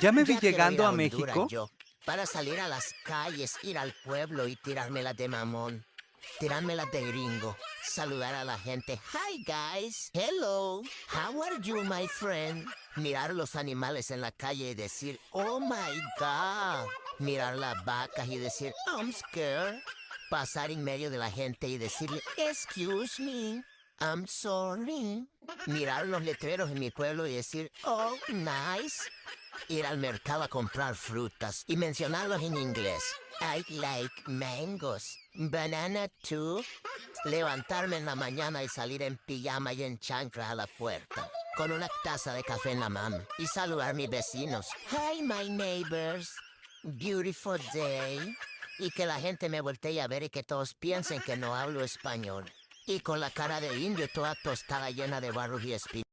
Ya me vi Ya quiero ir llegando a a Honduras México. yo, para salir a las calles, ir al pueblo y tirármela de mamón, tirármela de gringo, saludar a la gente. Hi guys, hello, how are you my friend? Mirar los animales en la calle y decir, oh my god. Mirar las vacas y decir, I'm scared. Pasar en medio de la gente y decirle, excuse me, I'm sorry. Mirar los letreros en mi pueblo y decir, oh, nice. Ir al mercado a comprar frutas y mencionarlos en inglés. I like mangoes. Banana too. Levantarme en la mañana y salir en pijama y en chanclas a la puerta, con una taza de café en la mano, y saludar a mis vecinos. Hi, my neighbors. Beautiful day. Y que la gente me voltee a ver y que todos piensen que no hablo español. Y con la cara de indio toda tostada llena de barro y espinas.